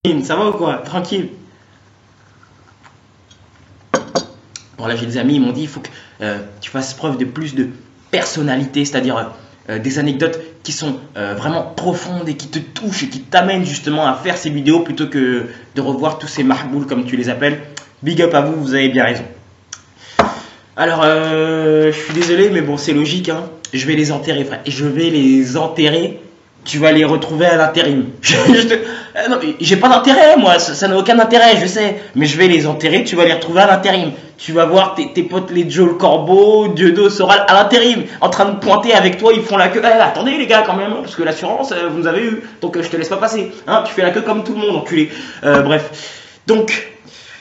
Ça va ou quoi? Tranquille. Bon, là, j'ai des amis, ils m'ont dit il faut que tu fasses preuve de plus de personnalité, c'est-à-dire des anecdotes qui sont vraiment profondes et qui te touchent et qui t'amènent justement à faire ces vidéos plutôt que de revoir tous ces mahbouls comme tu les appelles. Big up à vous, vous avez bien raison. Alors, je suis désolé, mais bon, c'est logique, hein. Je vais les enterrer, frère. Et je vais les enterrer. Tu vas les retrouver à l'intérim. Non, mais j'ai pas d'intérêt, moi. Ça n'a aucun intérêt, je sais. Mais je vais les enterrer. Tu vas les retrouver à l'intérim. Tu vas voir tes potes, les Joe le Corbeau, Dieudo, Soral, à l'intérim. En train de pointer avec toi, ils font la queue. Eh, attendez, les gars, quand même. Parce que l'assurance, vous nous avez eu. Donc, je te laisse pas passer. Hein, tu fais la queue comme tout le monde, enculé. Bref. Donc.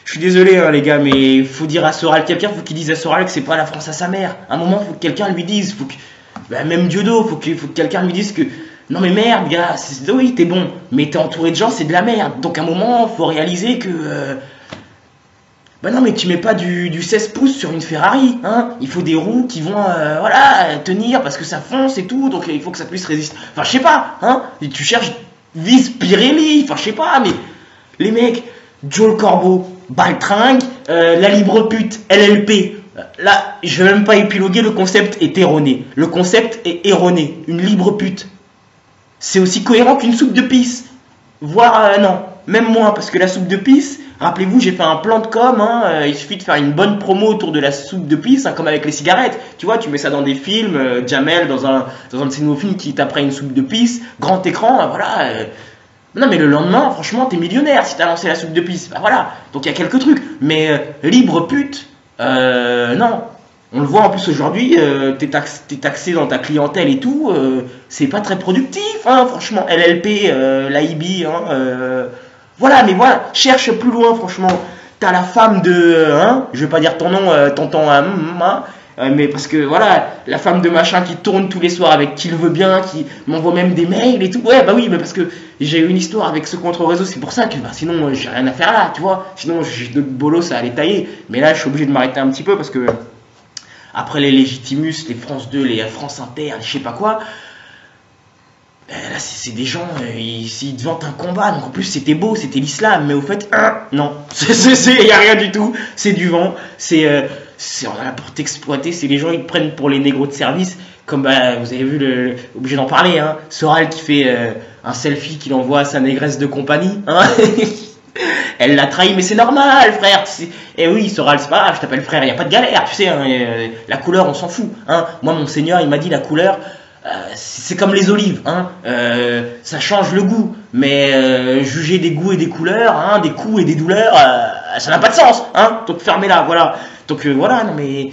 Je suis désolé, hein, les gars, mais il faut dire à Soral, quelqu'un, faut qu'il dise à Soral que c'est pas la France à sa mère. À un moment, faut que quelqu'un lui dise, même Diodo, faut que quelqu'un lui dise que non mais merde, gars, oui, t'es bon, mais t'es entouré de gens, c'est de la merde. Donc à un moment, faut réaliser que bah non, mais tu mets pas du 16 pouces sur une Ferrari, hein. Il faut des roues qui vont, voilà, tenir parce que ça fonce et tout, donc il faut que ça puisse résister. Enfin, je sais pas, hein. Et tu cherches vis Pirelli, enfin, je sais pas, mais les mecs, Joe le Corbeau, Baltringue, la libre pute, LLP. Là, je vais même pas épiloguer, le concept est erroné. Le concept est erroné. Une libre pute, c'est aussi cohérent qu'une soupe de pisse. Voire, non, même moins, parce que la soupe de pisse, rappelez-vous, j'ai fait un plan de com, hein, il suffit de faire une bonne promo autour de la soupe de pisse, hein, comme avec les cigarettes. Tu vois, tu mets ça dans des films, Jamel, dans un de ses nouveaux films qui t'apprend une soupe de pisse, grand écran, voilà. Non, mais le lendemain, franchement, t'es millionnaire si t'as lancé la soupe de pisse. Bah voilà, donc il y a quelques trucs. Mais libre pute, non. On le voit en plus aujourd'hui, t'es taxé dans ta clientèle et tout, c'est pas très productif, hein, franchement. LLP, l'AIB, hein, voilà, mais voilà, cherche plus loin, franchement. T'as la femme de, hein, je vais pas dire ton nom, tonton, hein, mais parce que voilà, la femme de machin qui tourne tous les soirs avec qui le veut bien, qui m'envoie même des mails et tout. Ouais, bah oui, mais parce que j'ai eu une histoire avec ce contre-réseau, c'est pour ça que bah, sinon j'ai rien à faire là, tu vois. Sinon j'ai d'autres bolos à aller tailler. Mais là, je suis obligé de m'arrêter un petit peu parce que après les Légitimus, les France 2, les France Inter, je sais pas quoi. Là, c'est des gens, ils te vantent un combat, donc en plus c'était beau, c'était l'islam, mais au fait, non, il n'y a rien du tout, c'est du vent, on est là pour t'exploiter, c'est les gens, ils te prennent pour les négros de service, comme bah, vous avez vu, obligé d'en parler, hein, Soral qui fait un selfie qu'il envoie à sa négresse de compagnie, hein. Elle l'a trahi, mais c'est normal, frère. Et oui, Soral, c'est pas grave, je t'appelle frère, il n'y a pas de galère, tu sais, hein, la couleur, on s'en fout, hein. Moi, mon seigneur, il m'a dit la couleur. C'est comme les olives, hein. Ça change le goût, mais juger des goûts et des couleurs, hein, des coups et des douleurs, ça n'a pas de sens, hein. Donc fermez-la, voilà. Donc voilà, non mais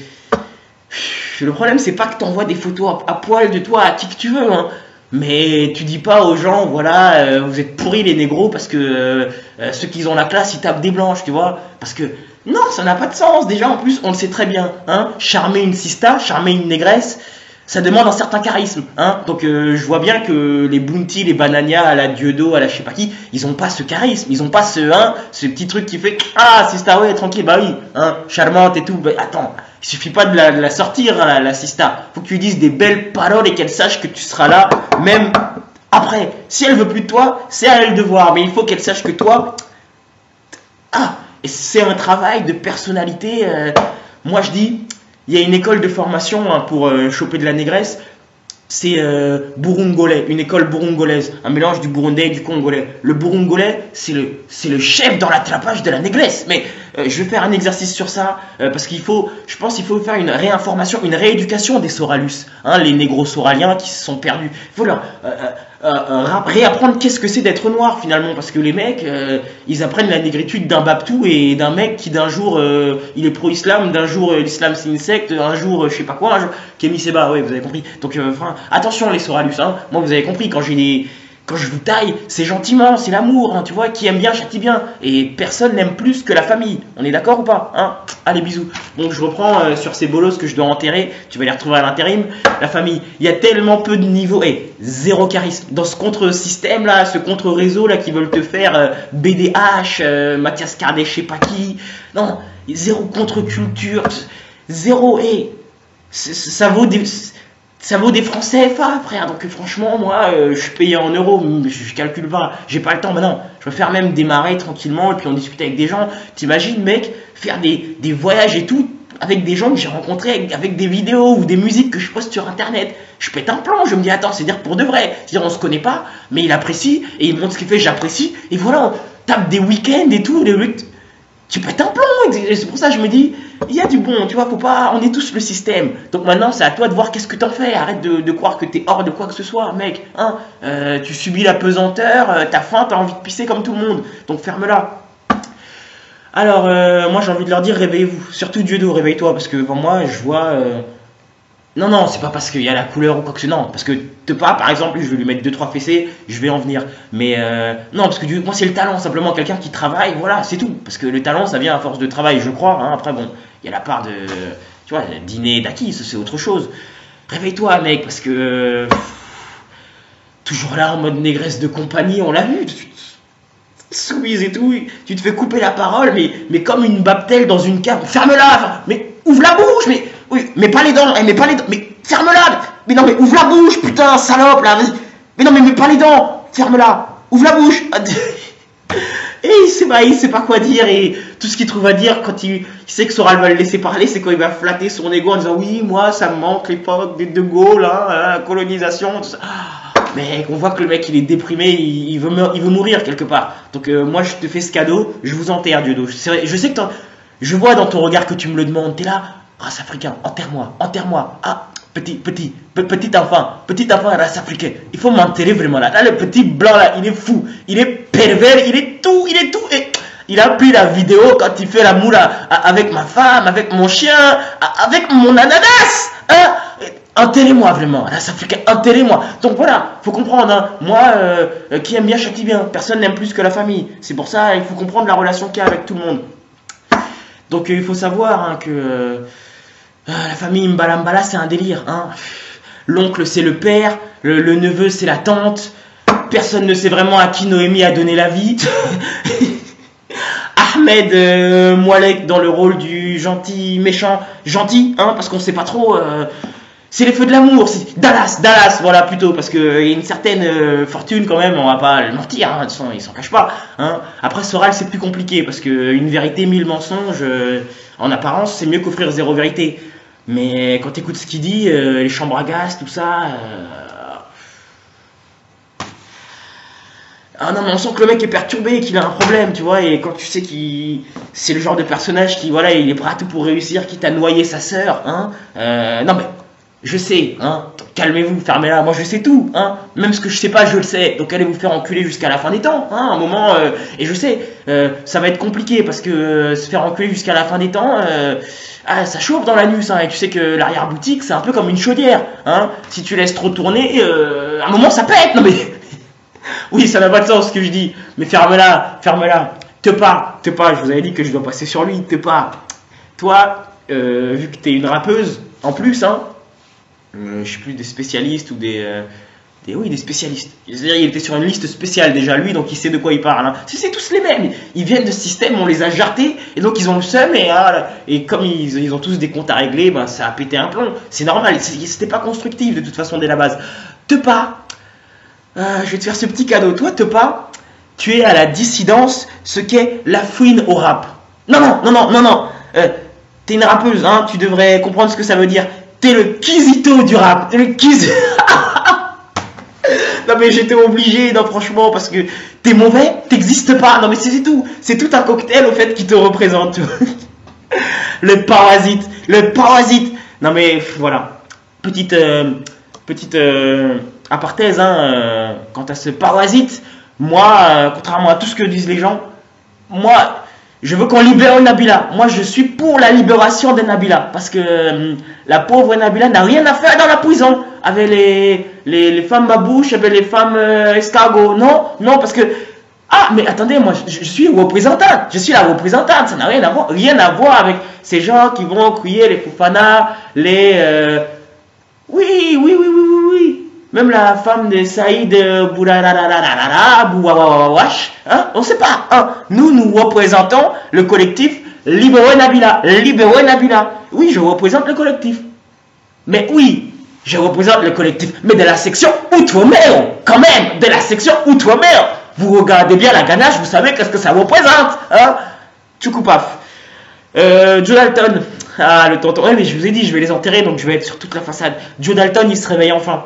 le problème c'est pas que t'envoies des photos à poil de toi à qui que tu veux, hein. Mais tu dis pas aux gens, voilà, vous êtes pourris les négros parce que ceux qui ont la classe ils tapent des blanches, tu vois. Parce que non, ça n'a pas de sens. Déjà en plus, on le sait très bien, hein. Charmer une sista, charmer une négresse, ça demande un certain charisme, hein. Donc je vois bien que les Bounty, les Banania, à la Dieudo, à la je sais pas qui, ils ont pas ce charisme, ils ont pas ce petit truc qui fait ah sista ouais tranquille, bah oui, hein, charmante et tout. Bah, attends, il suffit pas de la sortir, hein, la sista. Faut que tu lui dises des belles paroles et qu'elle sache que tu seras là même après. Si elle veut plus de toi, c'est à elle de voir, mais il faut qu'elle sache que toi, et c'est un travail de personnalité. Moi je dis. Il y a une école de formation, hein, pour choper de la négresse, c'est burungolais, une école burungolaise, un mélange du burundais et du congolais. Le burungolais, c'est le chef dans l'attrapage de la négresse. Mais je vais faire un exercice sur ça, parce je pense qu'il faut faire une réinformation, une rééducation des Soralus, hein, les négros soraliens qui se sont perdus. Il faut leur réapprendre qu'est-ce que c'est d'être noir finalement, parce que les mecs, ils apprennent la négritude d'un Babtou et d'un mec qui d'un jour il est pro-islam, d'un jour l'islam c'est une secte, un jour je sais pas quoi, un jour Kémy Seba, ouais vous avez compris. Donc attention les Soralus, hein, moi vous avez compris, quand je vous taille, c'est gentiment, c'est l'amour, hein, tu vois, qui aime bien châtie bien. Et personne n'aime plus que la famille. On est d'accord ou pas, hein? Allez, bisous. Donc je reprends sur ces bolos que je dois enterrer. Tu vas les retrouver à l'intérim. La famille, il y a tellement peu de niveaux. Et zéro charisme. Dans ce contre-système là, ce contre-réseau là qui veulent te faire BDH, Mathias Cardet, je sais pas qui. Non, zéro contre-culture. Zéro. Et ça vaut des... ça vaut des francs CFA, frère. Donc franchement, moi, je suis payé en euros, je calcule pas, j'ai pas le temps maintenant. Je préfère même démarrer tranquillement et puis on discute avec des gens. T'imagines, mec, faire des voyages et tout avec des gens que j'ai rencontrés, avec des vidéos ou des musiques que je poste sur internet. Je pète un plomb, je me dis attends, c'est dire pour de vrai. C'est-à-dire on se connaît pas, mais il apprécie et il montre ce qu'il fait, j'apprécie. Et voilà, on tape des week-ends et tout. Tu pètes un plomb. C'est pour ça que je me dis, il y a du bon, tu vois, faut pas, on est tous le système. Donc maintenant, c'est à toi de voir qu'est-ce que t'en fais. Arrête de croire que t'es hors de quoi que ce soit, mec. Hein, tu subis la pesanteur, t'as faim, t'as envie de pisser comme tout le monde. Donc ferme-la. Alors, moi j'ai envie de leur dire, réveillez-vous. Surtout Dieudo, réveille-toi, parce que pour moi, je vois... Non, non, c'est pas parce qu'il y a la couleur ou quoi que ce soit. Non, parce que Tepa, par exemple, je vais lui mettre 2-3 fessées, je vais en venir. Mais non, parce que moi, c'est le talent, simplement quelqu'un qui travaille, voilà, c'est tout. Parce que le talent, ça vient à force de travail, je crois. Hein. Après, bon, il y a la part de, tu vois, dîner d'acquis, c'est autre chose. Réveille-toi, mec, parce que toujours là en mode négresse de compagnie, on l'a vu. Soumise et tout, tu te fais couper la parole, mais comme une baptelle dans une cave. Ferme-la, mais ouvre la bouche, mais oui, mais pas les dents, mais ferme-la, mais non, mais ouvre la bouche, putain, salope là, vas-y. Mais non, mais pas les dents, ferme-la, ouvre la bouche. Et il sait pas quoi dire, et tout ce qu'il trouve à dire quand il sait que Soral va le laisser parler, c'est quand il va flatter son ego en disant oui, moi ça me manque l'époque des De Gaulle, hein, la colonisation, tout ça. Mais on voit que le mec il est déprimé, il veut mourir quelque part. Donc moi je te fais ce cadeau, je vous enterre Dieudo. Je sais que je vois dans ton regard que tu me le demandes, t'es là, race africain, enterre-moi, enterre-moi. Ah, petit enfant race africain, il faut m'enterrer vraiment là. Là le petit blanc là, il est fou, il est pervers, il est tout. Et il a pris la vidéo quand il fait l'amour avec ma femme, avec mon chien, avec mon ananas. Hein? Enterrez-moi vraiment, race africaine, enterrez-moi. Donc voilà, faut comprendre, hein. Moi, qui aime bien châtie bien. Personne n'aime plus que la famille. C'est pour ça, il faut comprendre la relation qu'il y a avec tout le monde. Donc il faut savoir hein, que la famille Mbalambala, c'est un délire. Hein. L'oncle, c'est le père, le neveu, c'est la tante. Personne ne sait vraiment à qui Noémie a donné la vie. Ahmed Moalek dans le rôle du gentil, méchant, gentil, hein, parce qu'on sait pas trop... c'est les feux de l'amour, c'est Dallas, voilà plutôt, parce qu'il y a une certaine fortune quand même, on va pas le mentir, hein, de toute façon, il s'en cache pas. Hein. Après Soral c'est plus compliqué, parce qu'une vérité, 1000 mensonges, en apparence c'est mieux qu'offrir 0 vérité. Mais quand tu écoutes ce qu'il dit, les chambres à gaz, tout ça... Ah non, mais on sent que le mec est perturbé, qu'il a un problème, tu vois, et quand tu sais qu'il... C'est le genre de personnage qui, voilà, il est prêt à tout pour réussir, quitte à noyer sa sœur, hein. Non mais... Je sais, hein, calmez-vous, fermez-la, moi je sais tout, hein, même ce que je sais pas, je le sais, donc allez vous faire enculer jusqu'à la fin des temps, hein, un moment, et je sais, ça va être compliqué, parce que se faire enculer jusqu'à la fin des temps, ça chauffe dans l'anus, hein, et tu sais que l'arrière-boutique, c'est un peu comme une chaudière, hein, si tu laisses trop tourner, à un moment ça pète, non mais, oui, ça n'a pas de sens ce que je dis, mais ferme-la, Tepa, je vous avais dit que je dois passer sur lui, Tepa, toi, vu que t'es une rappeuse, en plus, hein, je sais plus, des spécialistes ou des spécialistes. C'est-à-dire, il était sur une liste spéciale déjà, lui, donc il sait de quoi il parle. Hein. C'est tous les mêmes. Ils viennent de ce système, on les a jartés, et donc ils ont le seum, et comme ils ont tous des comptes à régler, ben, ça a pété un plomb. C'est normal, c'était pas constructif de toute façon dès la base. Tepa, je vais te faire ce petit cadeau. Toi, Tepa, tu es à la dissidence ce qu'est la fouine au rap. Non. T'es une rappeuse, hein, tu devrais comprendre ce que ça veut dire. T'es le Kizito du rap. T'es le Kizito. Non mais j'étais obligé, non franchement, parce que t'es mauvais, t'existes pas. Non mais c'est tout. C'est tout un cocktail au fait qui te représente. Le parasite. Non mais voilà. Petite aparthèse, hein, quant à ce parasite. Moi, contrairement à tout ce que disent les gens, moi... Je veux qu'on libère Nabila. Moi, je suis pour la libération de Nabila. Parce que la pauvre Nabila n'a rien à faire dans la prison. Avec les femmes babouches, avec les femmes escargots. Non, parce que... Ah, mais attendez, moi, je suis représentante. Je suis la représentante. Ça n'a rien à voir avec ces gens qui vont crier les Fofana, les... Oui. Même la femme de Saïd Bouwawawawash, hein, on ne sait pas. Hein. Nous représentons le collectif Libérez Nabila. Oui, je représente le collectif. Mais oui, Je représente le collectif, mais de la section Outre-mer, quand même, de la section Outre-mer. Vous regardez bien la ganache, vous savez qu'est-ce que ça représente, hein? Tchoukoupaf. Joe Dalton. Ah, le tonton. Ouais, mais je vous ai dit, je vais les enterrer, donc je vais être sur toute la façade. Joe Dalton, il se réveille enfin.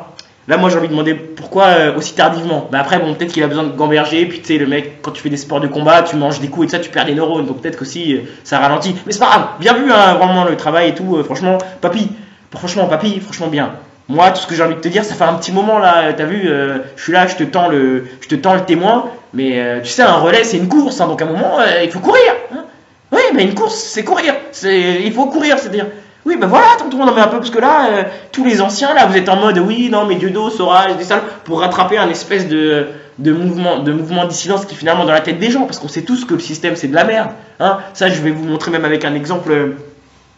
Là, moi, j'ai envie de demander pourquoi aussi tardivement. Bah après, bon, peut-être qu'il a besoin de gamberger. Puis, tu sais, le mec, quand tu fais des sports de combat, tu manges des coups et tout ça, tu perds des neurones. Donc, peut-être qu'aussi, ça ralentit. Mais c'est pas grave. Bien vu, hein, vraiment, le travail et tout. Franchement, papy, franchement, bien. Moi, tout ce que j'ai envie de te dire, ça fait un petit moment, là. T'as vu, je suis là, je te tends le témoin. Mais, tu sais, un relais, c'est une course. Hein, donc, à un moment, il faut courir. Hein. Oui, mais une course, c'est courir. Il faut courir, c'est-à-dire. Oui, ben voilà, tonton, non mais un peu, parce que là, tous les anciens, là, vous êtes en mode, oui, non, mais Dieudo, Soral, des salles, pour rattraper un espèce de mouvement dissidence qui est finalement dans la tête des gens, parce qu'on sait tous que le système, c'est de la merde. Hein. Ça, je vais vous montrer même avec un exemple,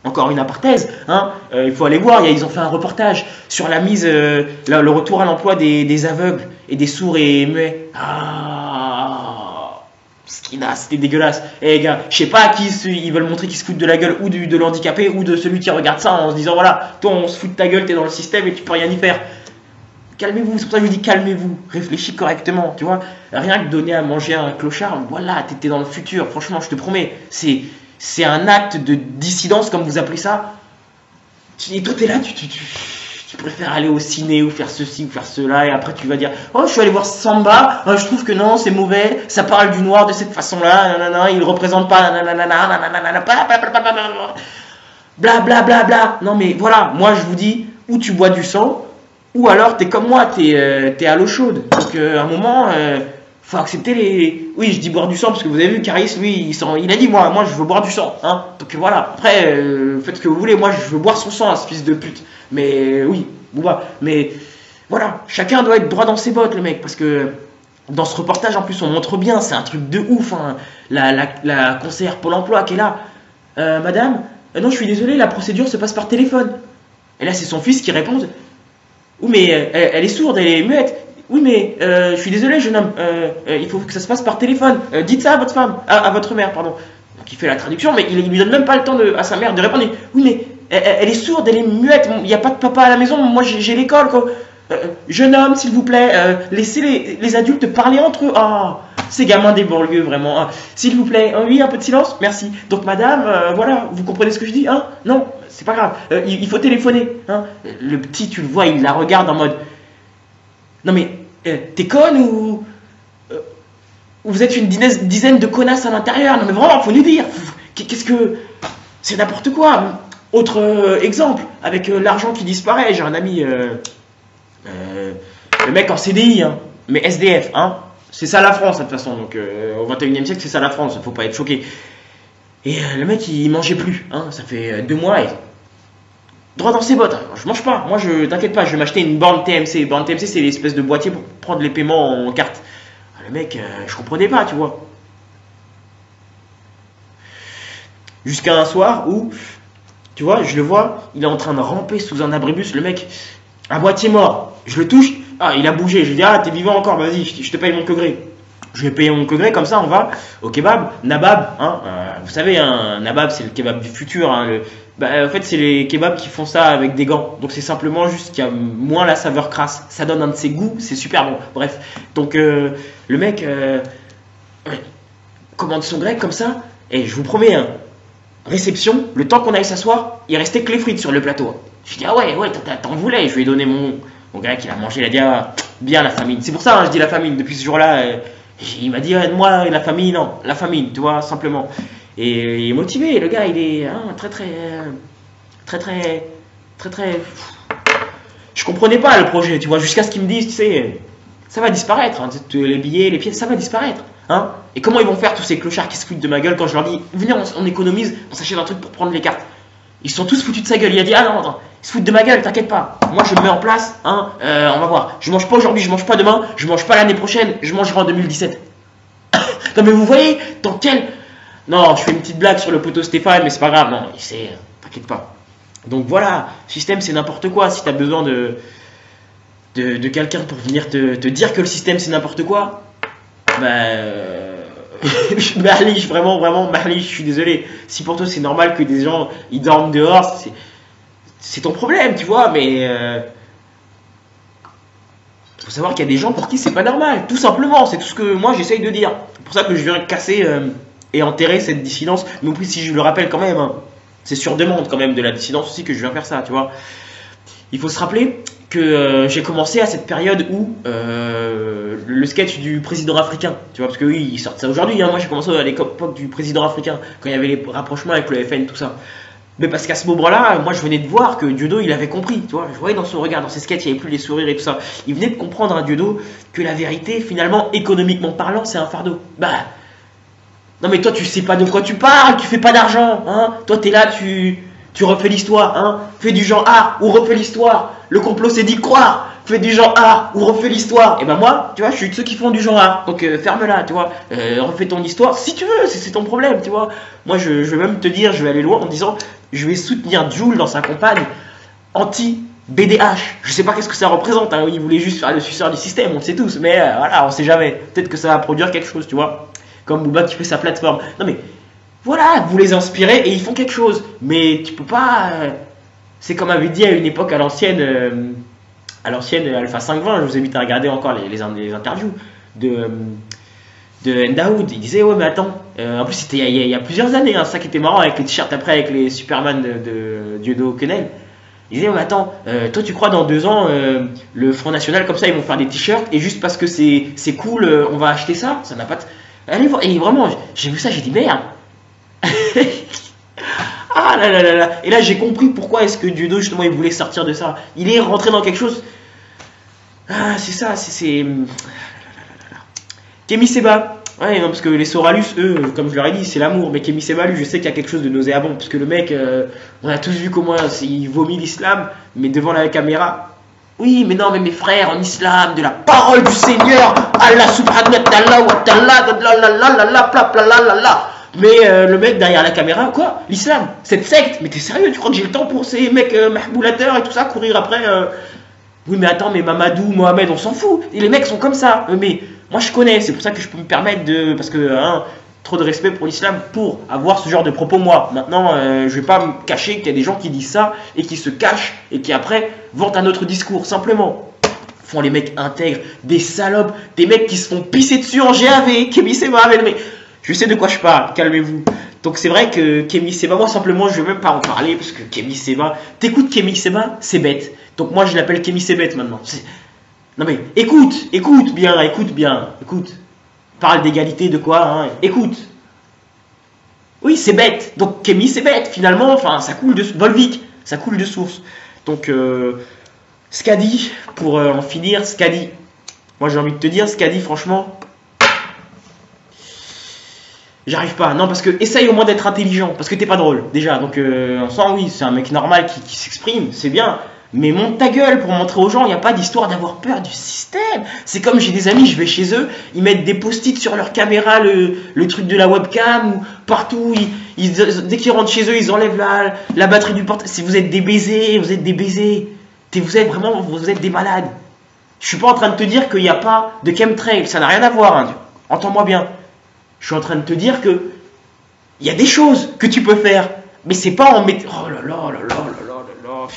encore une aparthèse. Hein. Il faut aller voir, ils ont fait un reportage sur la mise, le retour à l'emploi des aveugles et des sourds et muets. C'était dégueulasse. Eh gars, je sais pas à qui ils veulent montrer qu'ils se foutent de la gueule ou de l'handicapé ou de celui qui regarde ça en se disant voilà, toi on se fout de ta gueule, t'es dans le système et tu peux rien y faire. Calmez-vous, c'est pour ça que je vous dis calmez-vous, réfléchis correctement, tu vois. Rien que donner à manger à un clochard, voilà, t'étais dans le futur, franchement, je te promets, c'est un acte de dissidence comme vous appelez ça. Et toi t'es là, tu préfères aller au ciné ou faire ceci ou faire cela et après tu vas dire oh je suis allé voir Samba, je trouve que non c'est mauvais, ça parle du noir de cette façon là, nanana, il représente pas bla bla bla bla. Non mais voilà, moi je vous dis, ou tu bois du sang ou alors t'es comme moi, t'es à l'eau chaude. Donc à un moment faut accepter les... Oui, je dis boire du sang parce que vous avez vu, Caris, lui, il a dit moi je veux boire du sang. Hein. Donc voilà, après, faites ce que vous voulez, moi je veux boire son sang, ce fils de pute. Mais oui, mais voilà, chacun doit être droit dans ses bottes, le mec, parce que dans ce reportage, en plus, on montre bien, c'est un truc de ouf. Hein. La conseillère Pôle emploi qui est là. Madame, non, je suis désolé, la procédure se passe par téléphone. Et là, c'est son fils qui répond. Oui, mais elle est sourde, elle est muette. Oui, mais je suis désolé, jeune homme, il faut que ça se passe par téléphone. Dites ça à votre femme, à votre mère, pardon. Donc il fait la traduction, mais il lui donne même pas le temps à sa mère de répondre. Oui, mais elle est sourde, elle est muette, il n'y a pas de papa à la maison, moi j'ai l'école, quoi. Jeune homme, s'il vous plaît, laissez les adultes parler entre eux. Ah, ces gamins des banlieues, vraiment. Ah, s'il vous plaît, oui, un peu de silence, merci. Donc madame, voilà, vous comprenez ce que je dis, hein? Non, c'est pas grave, il faut téléphoner. Hein. Le petit, tu le vois, il la regarde en mode... Non mais, t'es conne ou vous êtes une dizaine de connasses à l'intérieur? Non mais vraiment, faut nous dire. Qu'est-ce que... C'est n'importe quoi. Autre exemple, avec l'argent qui disparaît, j'ai un ami, le mec en CDI, hein, mais SDF, hein. C'est ça la France, de toute façon. Donc au 21e siècle, c'est ça la France, faut pas être choqué. Et le mec, il mangeait plus, hein. Ça fait 2 mois et... Droit dans ses bottes, hein. Je mange pas. Moi, t'inquiète pas, je vais m'acheter une borne TMC. Borne TMC, c'est l'espèce de boîtier pour prendre les paiements en carte. Le mec, je comprenais pas, tu vois. Jusqu'à un soir où, tu vois, je le vois, il est en train de ramper sous un abribus, le mec, à moitié mort. Je le touche, ah, il a bougé. Je lui dis, ah, t'es vivant encore, vas-y, je te paye mon degré. Je vais payer mon degré, comme ça, on va au kebab. Nabab, hein, vous savez, hein, Nabab, c'est le kebab du futur, hein, en fait, c'est les kebabs qui font ça avec des gants. Donc, c'est simplement juste qu'il y a moins la saveur crasse. Ça donne un de ses goûts, c'est super bon. Bref. Donc, le mec commande son grec comme ça. Et je vous promets, hein, réception, le temps qu'on aille s'asseoir, il restait que les frites sur le plateau. Je dis, ah ouais, t'en voulais. Je lui ai donné mon grec, il a mangé, il a dit, ah, bien la famine. C'est pour ça, hein, je dis la famine. Depuis ce jour-là, il m'a dit, moi, la famille, non. La famine, tu vois, simplement. Et il est motivé, le gars, il est très. Je comprenais pas le projet, tu vois, jusqu'à ce qu'ils me disent, tu sais, ça va disparaître, hein, les billets, les pièces, ça va disparaître. Hein. Et comment ils vont faire tous ces clochards qui se foutent de ma gueule quand je leur dis, venez, on économise, on s'achète un truc pour prendre les cartes. Ils se sont tous foutus de sa gueule. Il a dit, ah non, attends, ils se foutent de ma gueule, t'inquiète pas. Moi, je me mets en place, hein, on va voir. Je mange pas aujourd'hui, je mange pas demain, je mange pas l'année prochaine, je mangerai en 2017. Non, mais vous voyez, dans quel. Non, je fais une petite blague sur le poteau Stéphane, mais c'est pas grave, non, il sait, t'inquiète pas. Donc voilà, système c'est n'importe quoi. Si t'as besoin de quelqu'un pour venir te dire que le système c'est n'importe quoi, Mahlich, vraiment, Mahlich, je suis désolé. Si pour toi c'est normal que des gens ils dorment dehors, c'est ton problème, tu vois, mais faut savoir qu'il y a des gens pour qui c'est pas normal, tout simplement, c'est tout ce que moi j'essaye de dire. C'est pour ça que je viens casser et enterrer cette dissidence, mais aussi si je le rappelle quand même, hein, c'est sur demande quand même de la dissidence aussi que je viens faire ça, tu vois. Il faut se rappeler que j'ai commencé à cette période où le sketch du président africain, tu vois, parce que oui, ils sortent ça aujourd'hui, hein, moi j'ai commencé à l'époque du président africain, quand il y avait les rapprochements avec le FN, tout ça. Mais parce qu'à ce moment-là, moi je venais de voir que Dieudo il avait compris, tu vois, je voyais dans son regard, dans ses sketchs, il n'y avait plus les sourires et tout ça. Il venait de comprendre, hein, Dieudo, que la vérité, finalement, économiquement parlant, c'est un fardeau. Bah, non mais toi tu sais pas de quoi tu parles, tu fais pas d'argent, hein. Toi t'es là, tu refais l'histoire, hein. Fais du genre A ou refais l'histoire. Le complot c'est d'y croire. Fais du genre A ou refais l'histoire. Et ben moi, tu vois, je suis de ceux qui font du genre A. Donc ferme-la, tu vois. Refais ton histoire si tu veux, c'est ton problème, tu vois. Moi je vais même te dire, je vais aller loin en disant, je vais soutenir Jul dans sa campagne anti-BDH. Je sais pas qu'est-ce que ça représente, hein. Il voulait juste faire le suceur du système, on le sait tous. Mais voilà, on sait jamais. Peut-être que ça va produire quelque chose, tu vois. Comme Booba qui fait sa plateforme. Non mais, voilà, vous les inspirez et ils font quelque chose. Mais tu peux pas... c'est comme avait dit à une époque à l'ancienne Alpha 520, je vous invite à regarder encore les interviews de Ndaoud. Il disait, ouais mais attends, en plus c'était il y a plusieurs années, hein, ça qui était marrant avec les t-shirts après avec les Superman de Dieudo Quenel. Il disait, ouais mais attends, toi tu crois dans 2 ans, le Front National comme ça ils vont faire des t-shirts et juste parce que c'est cool, on va acheter ça? Ça n'a pas... Allez voir, et vraiment, j'ai vu ça, j'ai dit merde. Ah là là là là. Et là j'ai compris pourquoi est-ce que Dieudo justement il voulait sortir de ça. Il est rentré dans quelque chose. Ah c'est ça, c'est... Kémy Séba. Ouais non parce que les Soralus, eux, comme je leur ai dit, c'est l'amour. Mais Kémy Séba, lui, je sais qu'il y a quelque chose de nauséabond. Parce que le mec, on a tous vu comment il vomit l'islam, mais devant la caméra. Oui, mais non, mais mes frères, en islam, de la parole du Seigneur, Allah subhanahu wa ta'ala, mais le mec derrière la caméra, quoi? L'islam, cette secte? Mais t'es sérieux? Tu crois que j'ai le temps pour ces mecs mahboulateurs et tout ça, courir après Oui, mais attends, mais Mamadou, Mohamed, on s'en fout. Et les mecs sont comme ça. Mais moi, je connais, c'est pour ça que je peux me permettre de... Parce que, hein, trop de respect pour l'islam pour avoir ce genre de propos, moi. Maintenant, je vais pas me cacher qu'il y a des gens qui disent ça et qui se cachent et qui après vantent un autre discours, simplement. Font les mecs intègres, des salopes, des mecs qui se font pisser dessus en GAV, Kémy Séba, mais je sais de quoi je parle, calmez-vous. Donc c'est vrai que Kémy Séba, moi simplement je vais même pas en parler parce que Kémy Séba, t'écoutes Kémy Séba, c'est bête. Donc moi je l'appelle Kémy Sébête maintenant. Non mais écoute bien. Parle d'égalité de quoi, hein, écoute. Oui, c'est bête. Donc Kémy c'est bête finalement, enfin ça coule de Volvic, ça coule de source. Donc Skadi, pour en finir, Skadi. Moi j'ai envie de te dire, Skadi, franchement, j'arrive pas. Non, parce que essaye au moins d'être intelligent, parce que t'es pas drôle déjà. Donc on sent, oui, c'est un mec normal qui s'exprime, c'est bien. Mais monte ta gueule pour montrer aux gens, il n'y a pas d'histoire d'avoir peur du système. C'est comme j'ai des amis, je vais chez eux, ils mettent des post-it sur leur caméra, le truc de la webcam, ou partout, dès qu'ils rentrent chez eux, ils enlèvent la batterie du portable. Si vous êtes des baisers, vous êtes des baisers. Vous êtes des malades. Je suis pas en train de te dire qu'il n'y a pas de chemtrail, ça n'a rien à voir, hein. Entends-moi bien. Je suis en train de te dire que il y a des choses que tu peux faire, mais c'est pas en mettant... Oh là là là là là là là.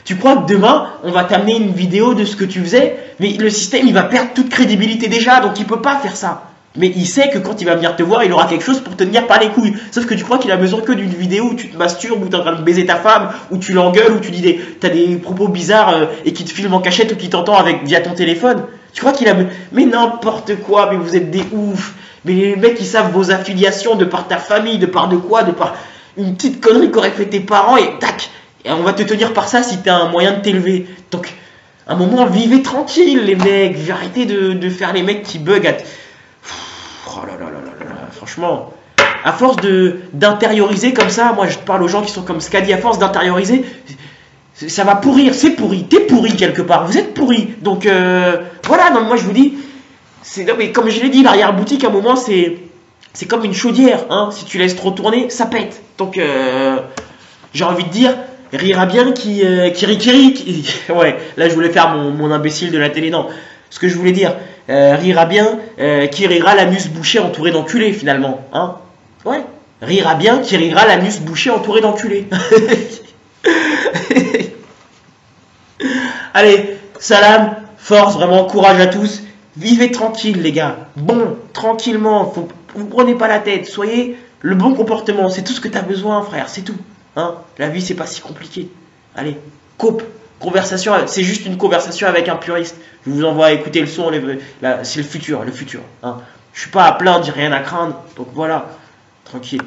Tu crois que demain, on va t'amener une vidéo de ce que tu faisais, mais le système, il va perdre toute crédibilité déjà, donc il peut pas faire ça. Mais il sait que quand il va venir te voir, il aura quelque chose pour te tenir par les couilles. Sauf que tu crois qu'il a besoin que d'une vidéo où tu te masturbes, où tu es en train de baiser ta femme, où tu l'engueules, où tu dis t'as des propos bizarres et qui te filme en cachette ou qui t'entend via ton téléphone. Tu crois qu'il a... Mais n'importe quoi, mais vous êtes des oufs. Mais les mecs, ils savent vos affiliations de par ta famille, de par une petite connerie qu'auraient fait tes parents et tac. Et on va te tenir par ça si t'as un moyen de t'élever. Donc, à un moment, vivez tranquille, les mecs. Arrêtez de faire les mecs qui bug. Oh là là là là là. Franchement, à force d'intérioriser comme ça, moi je te parle aux gens qui sont comme Skadi, à force d'intérioriser, ça va pourrir. C'est pourri. T'es pourri quelque part. Vous êtes pourri. Donc, voilà. Non, moi je vous dis, non, mais comme je l'ai dit, l'arrière-boutique, à un moment, c'est comme une chaudière. Hein. Si tu laisses trop tourner, ça pète. Donc, j'ai envie de dire, rira bien qui rit. Ouais, là je voulais faire mon imbécile de la télé. Non, ce que je voulais dire, rira bien qui rira l'anus bouché entouré d'enculés finalement. Hein. Ouais, rira bien qui rira l'anus bouché entouré d'enculés. Allez, salam. Force, vraiment, courage à tous. Vivez tranquille, les gars. Bon, tranquillement. Vous prenez pas la tête. Soyez le bon comportement. C'est tout ce que tu as besoin, frère. C'est tout. Hein, la vie, c'est pas si compliqué. Allez, coupe. Conversation, c'est juste une conversation avec un puriste. Je vous envoie à écouter le son. C'est le futur, le futur. Hein. Je suis pas à plaindre, j'ai rien à craindre. Donc voilà, tranquille.